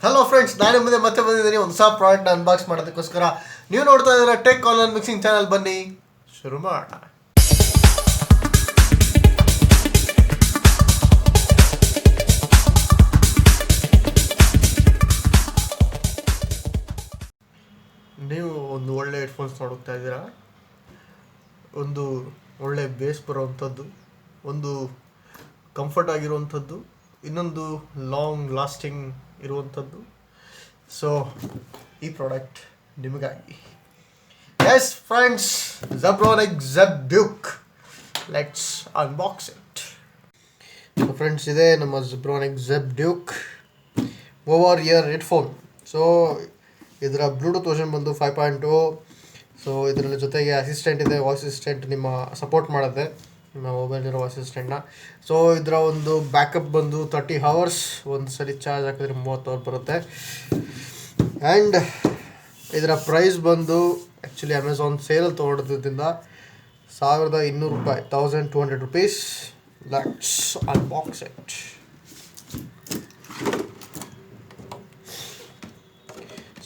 Hello friends, ನಾನು ಮುಂದೆ ಮತ್ತೆ ಬಂದಿದ್ದೀನಿ ಒಂದು ಹೊಸ ಪ್ರಾಡಕ್ಟ್ನ ಅನ್ಬಾಕ್ಸ್ ಮಾಡೋದಕ್ಕೋಸ್ಕರ. ನೀವು ನೋಡ್ತಾ ಇದ್ದೀರಾ ಟೆಕ್ ಆನ್ಲೈನ್ ಮಿಕ್ಸಿಂಗ್ ಚಾನಲ್. ಬನ್ನಿ ಶುರು ಮಾಡೋಣ. ನೀವು ಒಂದು ಒಳ್ಳೆ ಹೆಡ್ಫೋನ್ಸ್ ನೋಡುತ್ತಾ ಇದ್ದೀರಾ. ಒಂದು ಒಳ್ಳೆ ಬೇಸ್ ಬರುವಂಥದ್ದು, ಒಂದು ಕಂಫರ್ಟ್ ಆಗಿರುವಂಥದ್ದು, ಇನ್ನೊಂದು ಲಾಂಗ್ ಲಾಸ್ಟಿಂಗ್ ಇರುವಂಥದ್ದು. ಸೊ ಈ ಪ್ರಾಡಕ್ಟ್ ನಿಮಗಾಗಿ. S friends, Zebronics zeb-duke. Let's unbox it. So friends, ಇದೆ ನಮ್ಮ Zebronics zeb-duke over year headphone. So ಇದರ ಬ್ಲೂಟೂತ್ ವರ್ಷನ್ ಬಂದು 5.0. ಸೊ ಇದರಲ್ಲಿ ಜೊತೆಗೆ ಅಸಿಸ್ಟೆಂಟ್ ಇದೆ, ವಾಯ್ಸ್ ಅಸಿಸ್ಟೆಂಟ್ ನಿಮ್ಮ ಸಪೋರ್ಟ್ ಮಾಡುತ್ತೆ, ನಿಮ್ಮ ಮೊಬೈಲಿರೋ ವಾಯ್ಸ್ ಅಸಿಸ್ಟೆಂಟ್ನ. ಸೊ ಇದರ ಒಂದು ಬ್ಯಾಕಪ್ ಬಂದು 30 hours. ಒಂದು ಸರಿ ಚಾರ್ಜ್ ಹಾಕಿದ್ರೆ 30 hours ಬರುತ್ತೆ. ಆ್ಯಂಡ್ ಇದರ ಪ್ರೈಸ್ ಬಂದು ಆ್ಯಕ್ಚುಲಿ ಅಮೆಝಾನ್ ಸೇಲಲ್ಲಿ ತೊಗೊಳೋದ್ರಿಂದ $1,200, $1,200. Let's unbox it.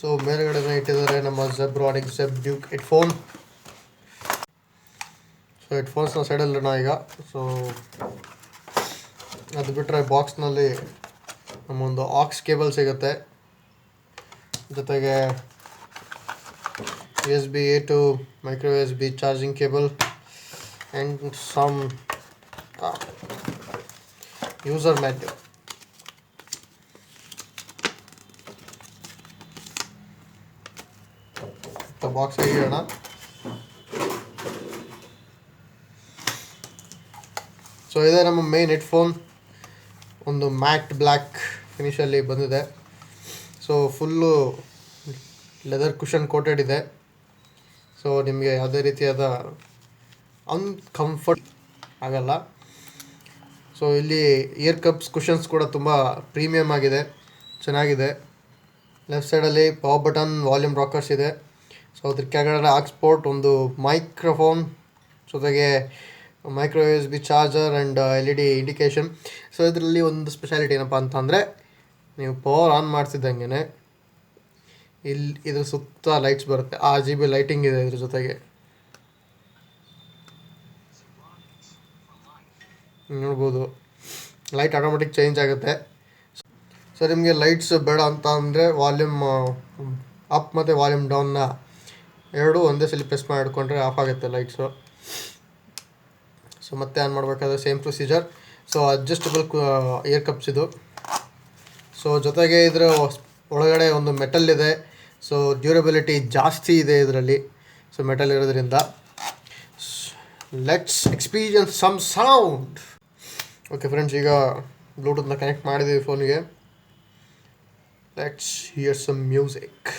ಸೊ ಮೇಲ್ಗಡೆ ಇಟ್ಟಿದ್ದಾರೆ ನಮ್ಮ Zebronics zeb-duke ಹೆಡ್ಫೋನ್. ಸೊ ಹೆಡ್ಫೋನ್ಸ್ನ ಸೈಡಲ್ಲಿರೋಣ ಈಗ. ಸೊ ಅದು ಬಿಟ್ಟರೆ ಬಾಕ್ಸ್ನಲ್ಲಿ ನಮ್ಮೊಂದು ಆಕ್ಸ್ ಕೇಬಲ್ ಸಿಗುತ್ತೆ, ಜೊತೆಗೆ USB A to micro USB charging cable and some user manual. Box ಆಗಿರೋಣ. ಸೊ ಇದೆ ನಮ್ಮ ಮೇನ್ ಹೆಡ್ಫೋನ್. ಒಂದು ಮ್ಯಾಟ್ ಬ್ಲ್ಯಾಕ್ ಫಿನಿಷಲ್ಲಿ ಬಂದಿದೆ. So full leather cushion coated ಇದೆ. ಸೊ ನಿಮಗೆ ಯಾವುದೇ ರೀತಿಯಾದ ಅನ್ಕಂಫರ್ಟ್ ಆಗಲ್ಲ. ಸೊ ಇಲ್ಲಿ ಇಯರ್ ಕಪ್ಸ್ ಕುಷನ್ಸ್ ಕೂಡ ತುಂಬ ಪ್ರೀಮಿಯಮ್ ಆಗಿದೆ, ಚೆನ್ನಾಗಿದೆ. ಲೆಫ್ಟ್ ಸೈಡಲ್ಲಿ ಪವರ್ ಬಟನ್, ವಾಲ್ಯೂಮ್ ರಾಕರ್ಸ್ ಇದೆ. ಸೊ ಅದ್ರ ಕೆಳಗಡೆ ಆಕ್ಸ್ಪೋರ್ಟ್, ಒಂದು ಮೈಕ್ರೋಫೋನ್, ಜೊತೆಗೆ micro USB charger and LED indication. So ಇದರಲ್ಲಿ ಒಂದು ಸ್ಪೆಷಾಲಿಟಿ ಏನಪ್ಪ ಅಂತಂದರೆ, ನೀವು ಪವರ್ ಆನ್ ಮಾಡಿಸಿದಂಗೆ ಇಲ್ಲಿ ಇದ್ರ ಸುತ್ತ ಲೈಟ್ಸ್ ಬರುತ್ತೆ. RGB ಲೈಟಿಂಗ್ ಇದೆ ಇದ್ರ ಜೊತೆಗೆ, ನೋಡ್ಬೋದು. ಲೈಟ್ ಆಟೋಮೆಟಿಕ್ ಚೇಂಜ್ ಆಗುತ್ತೆ. ಸೊ ನಿಮಗೆ ಲೈಟ್ಸ್ ಬೇಡ ಅಂತ ಅಂದರೆ ವಾಲ್ಯೂಮ್ ಅಪ್ ಮತ್ತು ವಾಲ್ಯೂಮ್ ಡೌನ್ನ ಎರಡೂ ಒಂದೇ ಸಲ ಪ್ರೆಸ್ ಮಾಡಿ ಹಿಡ್ಕೊಂಡ್ರೆ ಆಫ್ ಆಗುತ್ತೆ ಲೈಟ್ಸು. ಸೊ ಮತ್ತೆ ಆನ್ ಮಾಡಬೇಕಾದ್ರೆ same procedure. So adjustable year cups ಇದು. ಸೊ ಜೊತೆಗೆ ಇದರ ಒಳಗಡೆ ಒಂದು ಮೆಟಲ್ ಇದೆ. ಸೊ ಡ್ಯೂರಬಿಲಿಟಿ ಜಾಸ್ತಿ ಇದೆ ಇದರಲ್ಲಿ, ಸೊ ಮೆಟಲ್ ಇರೋದ್ರಿಂದ. Let's experience some sound. Okay friends, ಈಗ ಬ್ಲೂಟೂತ್ನ ಕನೆಕ್ಟ್ ಮಾಡಿದ್ದೀವಿ ಫೋನಿಗೆ. Let's hear some music.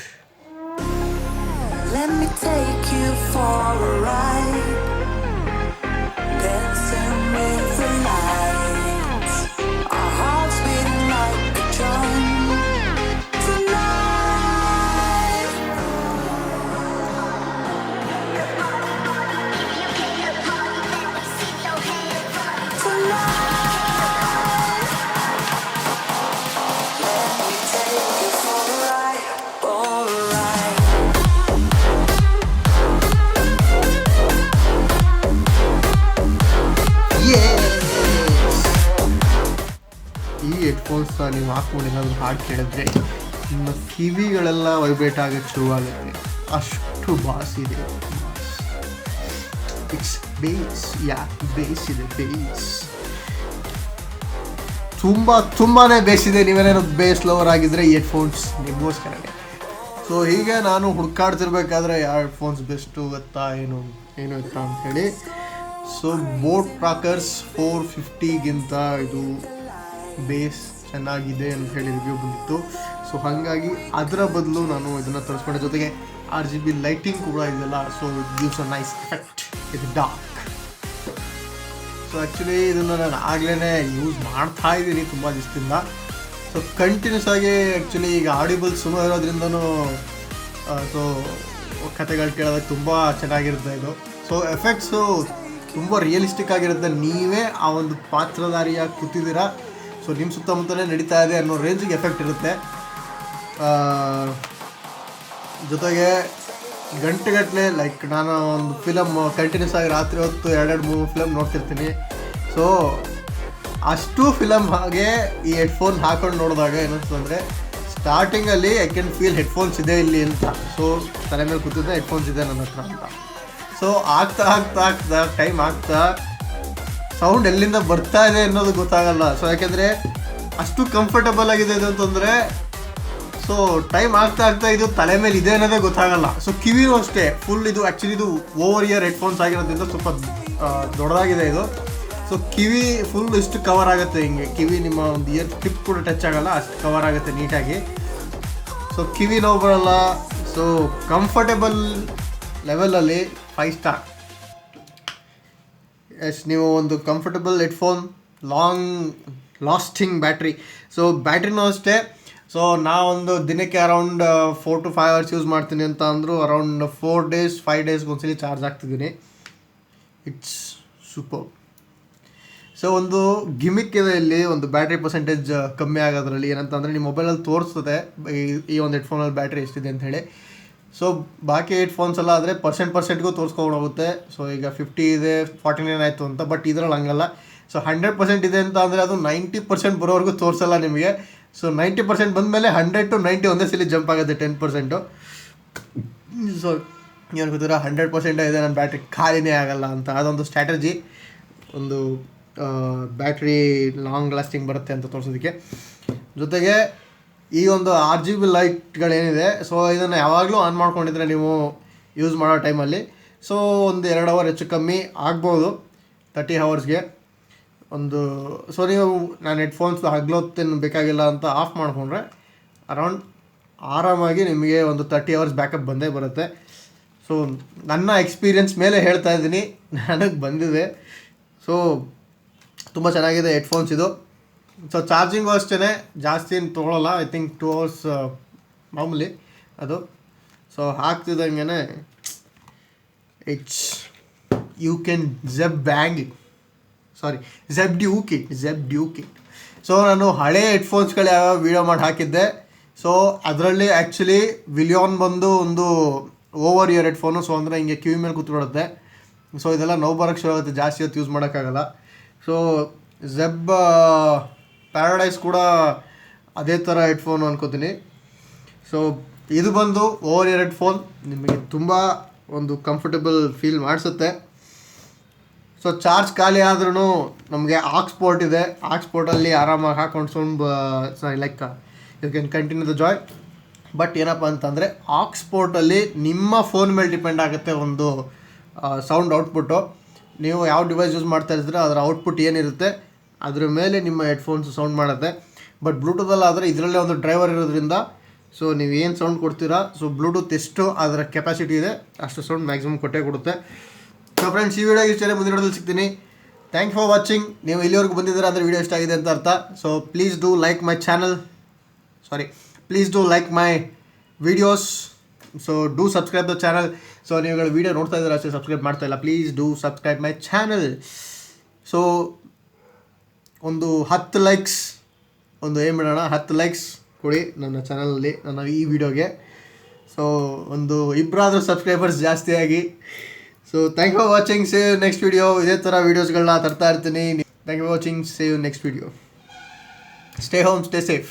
Let me take you for a ride, dancing with the lights, our hearts beating like a drum tonight. Let me take you for a ride, for a ride. ಈ ಹೆಡ್ಫೋನ್ಸ್ನ ನೀವು ಹಾಕ್ಕೊಂಡು ಏನಾದರೂ ಹಾಡು ಕೇಳಿದ್ರೆ ನಿಮ್ಮ ಕಿವಿಗಳೆಲ್ಲ vibrate ಆಗೋಕ್ಕೆ ಶುರುವಾಗುತ್ತೆ. ಅಷ್ಟು ಬಾಸ್ ಇದೆ. It's base. ಬೇಸ್ ಇದೆ, ಬೇಸ್ ತುಂಬಾ ಬೇಸಿದೆ. ನೀವೇನಾದ್ರು ಬೇಸ್ ಲವರ್ ಆಗಿದ್ದರೆ ಈ ಹೆಡ್ಫೋನ್ಸ್ ನಿಮಗೋಸ್ಕರನೇ. ಸೊ ಹೀಗೆ ನಾನು ಹುಡ್ಕಾಡ್ತಿರ್ಬೇಕಾದ್ರೆ ಯಾವ ಹೆಡ್ಫೋನ್ಸ್ ಬೆಸ್ಟು ಗೊತ್ತಾ, ಏನು ಇತ್ತಾ ಅಂಥೇಳಿ. ಸೊ ಬೋಟ್ ರಾಕರ್ಸ್ 450ಗಿಂತ ಇದು ಬೇಸ್ ಚೆನ್ನಾಗಿದೆ ಅಂತ ಹೇಳಿ ರಿವ್ಯೂ ಬಂದಿತ್ತು. ಸೊ ಹಾಗಾಗಿ ಅದರ ಬದಲು ನಾನು ಇದನ್ನು ತರಿಸ್ಕೊಂಡೆ. ಜೊತೆಗೆ RGB ಲೈಟಿಂಗ್ ಕೂಡ ಇದೆಯಲ್ಲ, so it gives a nice effect. ಇದು ಡಾರ್ಕ್. ಸೊ ಆ್ಯಕ್ಚುಲಿ ಇದನ್ನು ನಾನು ಆಗಲೇ ಯೂಸ್ ಮಾಡ್ತಾ ಇದ್ದೀನಿ ತುಂಬ ದಿವಸದಿಂದ. ಸೊ ಕಂಟಿನ್ಯೂಸ್ ಆಗಿ ಆ್ಯಕ್ಚುಲಿ ಈಗ ಆಡಿಬಲ್ ಸುಮಾರು ಇರೋದ್ರಿಂದನೂ ಸೊ ಕತೆಗಳು ಕೇಳೋದಕ್ಕೆ ತುಂಬ ಚೆನ್ನಾಗಿರುತ್ತೆ ಇದು. ಸೊ ಎಫೆಕ್ಟ್ಸು ತುಂಬ ರಿಯಲಿಸ್ಟಿಕ್ ಆಗಿರುತ್ತೆ. ನೀವೇ ಆ ಒಂದು ಪಾತ್ರಧಾರಿಯಾಗಿ ಕೂತಿದ್ದೀರಾ, ಸೊ ನಿಮ್ಮ ಸುತ್ತಮುತ್ತಲೇ ನಡೀತಾ ಇದೆ ಅನ್ನೋ ರೇಂಜಿಗೆ ಎಫೆಕ್ಟ್ ಇರುತ್ತೆ. ಜೊತೆಗೆ ಗಂಟೆಗಟ್ಟಲೆ ಲೈಕ್ ನಾನು ಒಂದು ಫಿಲಮ್ ಕಂಟಿನ್ಯೂಸ್ ಆಗಿ ರಾತ್ರಿ ಹೊತ್ತು 2-3 ಫಿಲಮ್ ನೋಡ್ತಿರ್ತೀನಿ. ಸೊ ಅಷ್ಟು ಫಿಲಮ್ ಹಾಗೆ ಈ ಹೆಡ್ಫೋನ್ ಹಾಕೊಂಡು ನೋಡಿದಾಗ ಏನಿಸ್ತಂದರೆ ಸ್ಟಾರ್ಟಿಂಗಲ್ಲಿ ಐ ಕ್ಯಾನ್ ಫೀಲ್ ಹೆಡ್ಫೋನ್ಸ್ ಇದೆ ಇಲ್ಲಿ ಅಂತ. ಸೊ ತಲೆ ಮೇಲೆ ಕೂತಿದ್ದೆ ಹೆಡ್ಫೋನ್ಸ್ ಇದೆ ನನ್ನ ಹತ್ರ ಅಂತ. ಸೊ ಆಗ್ತಾ ಟೈಮ್ ಆಗ್ತಾ ಸೌಂಡ್ ಎಲ್ಲಿಂದ ಬರ್ತಾ ಇದೆ ಅನ್ನೋದು ಗೊತ್ತಾಗಲ್ಲ. ಸೊ ಯಾಕೆಂದರೆ ಅಷ್ಟು ಕಂಫರ್ಟಬಲ್ ಆಗಿದೆ ಇದು ಅಂತಂದರೆ, ಸೊ ಟೈಮ್ ಆಗ್ತಾ ಇದು ತಲೆ ಮೇಲೆ ಇದೆ ಅನ್ನೋದೇ ಗೊತ್ತಾಗಲ್ಲ. ಸೊ ಕಿವಿನೂ ಅಷ್ಟೇ ಫುಲ್ ಇದು ಆ್ಯಕ್ಚುಲಿ ಇದು ಓವರ್ ಇಯರ್ ಹೆಡ್ಫೋನ್ಸ್ ಆಗಿರೋದ್ರಿಂದ ಸ್ವಲ್ಪ ದೊಡ್ಡದಾಗಿದೆ ಇದು. ಸೊ ಕಿವಿ ಫುಲ್ ಇಷ್ಟು ಕವರ್ ಆಗುತ್ತೆ, ಹಿಂಗೆ ಕಿವಿ ನಿಮ್ಮ ಒಂದು ಇಯರ್ ಟಿಪ್ ಕೂಡ ಟಚ್ ಆಗಲ್ಲ, ಅಷ್ಟು ಕವರ್ ಆಗುತ್ತೆ ನೀಟಾಗಿ. ಸೊ ಕಿವಿ ನೋವು ಬರಲ್ಲ. ಸೊ ಕಂಫರ್ಟೇಬಲ್ ಲೆವೆಲಲ್ಲಿ 5 ಸ್ಟಾರ್. ಎಸ್, ನೀವು ಒಂದು comfortable headphone, lasting battery. So ಬ್ಯಾಟ್ರಿನೂ ಅಷ್ಟೇ. ಸೊ ನಾವೊಂದು ದಿನಕ್ಕೆ ಅರೌಂಡ್ 4 to 5 hours ಯೂಸ್ ಮಾಡ್ತೀನಿ ಅಂತ ಅಂದರೂ ಅರೌಂಡ್ 4 days 5 daysಗೆ ಒಂದ್ಸಲಿ ಚಾರ್ಜ್ ಆಗ್ತಿದ್ದೀನಿ. It's super. ಸೊ ಒಂದು ಗಿಮಿಕ್ ಇದೆ ಇಲ್ಲಿ, ಒಂದು ಬ್ಯಾಟ್ರಿ ಪರ್ಸೆಂಟೇಜ್ ಕಮ್ಮಿ ಆಗೋದ್ರಲ್ಲಿ. ಏನಂತಂದರೆ ನಿಮ್ಮ ಮೊಬೈಲಲ್ಲಿ ತೋರಿಸ್ತದೆ ಈ ಒಂದು ಹೆಡ್ಫೋನಲ್ಲಿ ಬ್ಯಾಟ್ರಿ ಎಷ್ಟಿದೆ ಅಂಥೇಳಿ. ಸೊ ಬಾಕಿ ಹೆಡ್ಫೋನ್ಸ್ ಎಲ್ಲ ಆದರೆ ಪರ್ಸೆಂಟ್ಗೂ ತೋರಿಸ್ಕೊಂಡು ಹೋಗುತ್ತೆ. ಸೊ ಈಗ 50 ಇದೆ, 49 ಆಯಿತು ಅಂತ. ಬಟ್ ಇದರಲ್ಲಿ ಹಂಗಲ್ಲ. ಸೊ 100% ಇದೆ ಅಂತ ಅಂದರೆ ಅದು 90% ಬರೋವರೆಗೂ ತೋರಿಸಲ್ಲ ನಿಮಗೆ. ಸೊ 90% ಬಂದಮೇಲೆ 100 to 90 ಒಂದೇ ಸಲ ಜಂಪ್ ಆಗುತ್ತೆ 10%. ಸೊ ಏನು ಗೊತ್ತಿರ 100% ಇದೆ ನನ್ನ ಬ್ಯಾಟ್ರಿ ಖಾಲಿನೇ ಆಗಲ್ಲ ಅಂತ. ಅದೊಂದು ಸ್ಟ್ರಾಟಜಿ, ಒಂದು ಬ್ಯಾಟ್ರಿ ಲಾಂಗ್ ಲಾಸ್ಟಿಂಗ್ ಬರುತ್ತೆ ಅಂತ ತೋರಿಸೋದಕ್ಕೆ. ಜೊತೆಗೆ ಈ ಒಂದು RGB ಲೈಟ್ಗಳೇನಿದೆ, ಸೊ ಇದನ್ನು ಯಾವಾಗಲೂ ಆನ್ ಮಾಡ್ಕೊಂಡಿದ್ರೆ ನೀವು ಯೂಸ್ ಮಾಡೋ ಟೈಮಲ್ಲಿ ಸೊ ಒಂದು 2 hour ಹೆಚ್ಚು ಕಮ್ಮಿ ಆಗ್ಬೋದು 30 hours ಒಂದು. ಸೊ ನೀವು ನಾನು ಹೆಡ್ಫೋನ್ಸ್ ಹಗ್ಲೊತ್ತೇನು ಬೇಕಾಗಿಲ್ಲ ಅಂತ ಆಫ್ ಮಾಡಿಕೊಂಡ್ರೆ ಅರೌಂಡ್ ಆರಾಮಾಗಿ ನಿಮಗೆ ಒಂದು 30 hours ಬ್ಯಾಕಪ್ ಬಂದೇ ಬರುತ್ತೆ. ಸೊ ನನ್ನ ಎಕ್ಸ್ಪೀರಿಯನ್ಸ್ ಮೇಲೆ ಹೇಳ್ತಾ ಇದ್ದೀನಿ, ನನಗೆ ಬಂದಿದೆ. ಸೊ ತುಂಬ ಚೆನ್ನಾಗಿದೆ ಹೆಡ್ಫೋನ್ಸ್ ಇದು. ಸೊ ಚಾರ್ಜಿಂಗು ಅಷ್ಟೇ ಜಾಸ್ತಿ ಏನು ತೊಗೊಳ್ಳಲ್ಲ, ಐ ಥಿಂಕ್ 2 hours ಮಾಮೂಲಿ ಅದು. ಸೊ ಹಾಕ್ತಿದ್ದಂಗೆ it's you can zeb-duke it. So ನಾನು ಹಳೆ ಹೆಡ್ಫೋನ್ಸ್ಗಳು ಯಾವ್ಯಾವ ವೀಡಿಯೋ ಮಾಡಿ ಹಾಕಿದ್ದೆ. ಸೊ ಅದರಲ್ಲಿ ಆ್ಯಕ್ಚುಲಿ ವಿಲಿಯಾನ್ ಬಂದು ಒಂದು ಓವರ್ ಇಯರ್ ಹೆಡ್ಫೋನು. ಸೊ ಅಂದರೆ ಹಿಂಗೆ ಕಿವಿ ಮೇಲೆ ಕೂತ್ಬಿಡುತ್ತೆ. ಸೊ ಇದೆಲ್ಲ ನೋವು ಬರೋಕ್ಕೆ ಶುರು ಆಗುತ್ತೆ, ಜಾಸ್ತಿ ಹೊತ್ತು ಯೂಸ್ ಮಾಡೋಕ್ಕಾಗಲ್ಲ. ಸೊ ಝೆಬ್ ಪ್ಯಾರಡೈಸ್ ಕೂಡ ಅದೇ ಥರ ಹೆಡ್ಫೋನು ಅನ್ಕೋತೀನಿ. ಸೊ ಇದು ಬಂದು ಓವರ್ ಇಯರ್ ಹೆಡ್ಫೋನ್, ನಿಮಗೆ ತುಂಬ ಒಂದು ಕಂಫರ್ಟಬಲ್ ಫೀಲ್ ಮಾಡಿಸುತ್ತೆ. ಸೊ ಚಾರ್ಜ್ ಖಾಲಿ ಆದ್ರೂ ನಮಗೆ ಆಕ್ಸ್ ಪೋರ್ಟ್ ಇದೆ. ಆಕ್ಸ್ ಪೋರ್ಟಲ್ಲಿ ಆರಾಮಾಗಿ ಹಾಕೊಂಡು you can continue the joy. But ಏನಪ್ಪ ಅಂತಂದರೆ ಆಕ್ಸ್ ಪೋರ್ಟಲ್ಲಿ ನಿಮ್ಮ ಫೋನ್ ಮೇಲೆ ಡಿಪೆಂಡ್ ಆಗುತ್ತೆ ಒಂದು ಸೌಂಡ್ ಔಟ್ಪುಟ್ಟು. ನೀವು ಯಾವ ಡಿವೈಸ್ ಯೂಸ್ ಮಾಡ್ತಾ ಇರ್ತೀರ ಅದರ ಔಟ್ಪುಟ್ ಏನಿರುತ್ತೆ ಅದ್ರ ಮೇಲೆ ನಿಮ್ಮ ಹೆಡ್ಫೋನ್ಸ್ ಸೌಂಡ್ ಮಾಡುತ್ತೆ. ಬಟ್ ಬ್ಲೂಟೂತಲ್ಲಿ ಆದರೆ ಇದರಲ್ಲೇ ಒಂದು ಡ್ರೈವರ್ ಇರೋದ್ರಿಂದ ಸೊ ನೀವು ಏನು ಸೌಂಡ್ ಕೊಡ್ತೀರಾ, ಸೊ ಬ್ಲೂಟೂತ್ ಎಷ್ಟು ಅದರ ಕೆಪಾಸಿಟಿ ಇದೆ ಅಷ್ಟು ಸೌಂಡ್ ಮ್ಯಾಕ್ಸಿಮಮ್ ಕೊಟ್ಟೇ ಕೊಡುತ್ತೆ. ಸೊ ಫ್ರೆಂಡ್ಸ್, ಈ ವಿಡಿಯೋ ಇಷ್ಟೇ, ಮುಂದಿನ ವಿಡಿಯೋದಲ್ಲಿ ಸಿಗ್ತೀನಿ. Thank for watching. ನೀವು ಇಲ್ಲಿವರೆಗೂ ಬಂದಿದ್ದೀರಾ ಅಂದರೆ ವಿಡಿಯೋ ಇಷ್ಟ ಆಗಿದೆ ಅಂತ ಅರ್ಥ. So please do like my videos. So do subscribe the channel. So ನೀವುಗಳು ವಿಡಿಯೋ ನೋಡ್ತಾ ಇದ್ದೀರಾ ಅಷ್ಟೇ, ಸಬ್ಸ್ಕ್ರೈಬ್ ಮಾಡ್ತಾ ಇಲ್ಲ, please do subscribe my channel. So ಒಂದು 10 likes ಒಂದು ಏನು ಮಾಡೋಣ, 10 likes ಕೊಡಿ ನನ್ನ ಚಾನಲಲ್ಲಿ, ನನ್ನ ಈ ವಿಡಿಯೋಗೆ. ಸೊ ಒಂದು 2 ಸಬ್ಸ್ಕ್ರೈಬರ್ಸ್ ಜಾಸ್ತಿ ಆಗಿ. So thank you for watching. See you next video. ಇದೇ ಥರ ವೀಡಿಯೋಸ್ಗಳನ್ನ ತರ್ತಾ ಇರ್ತೀನಿ. Thank you for watching. See you next video. Stay home, stay safe.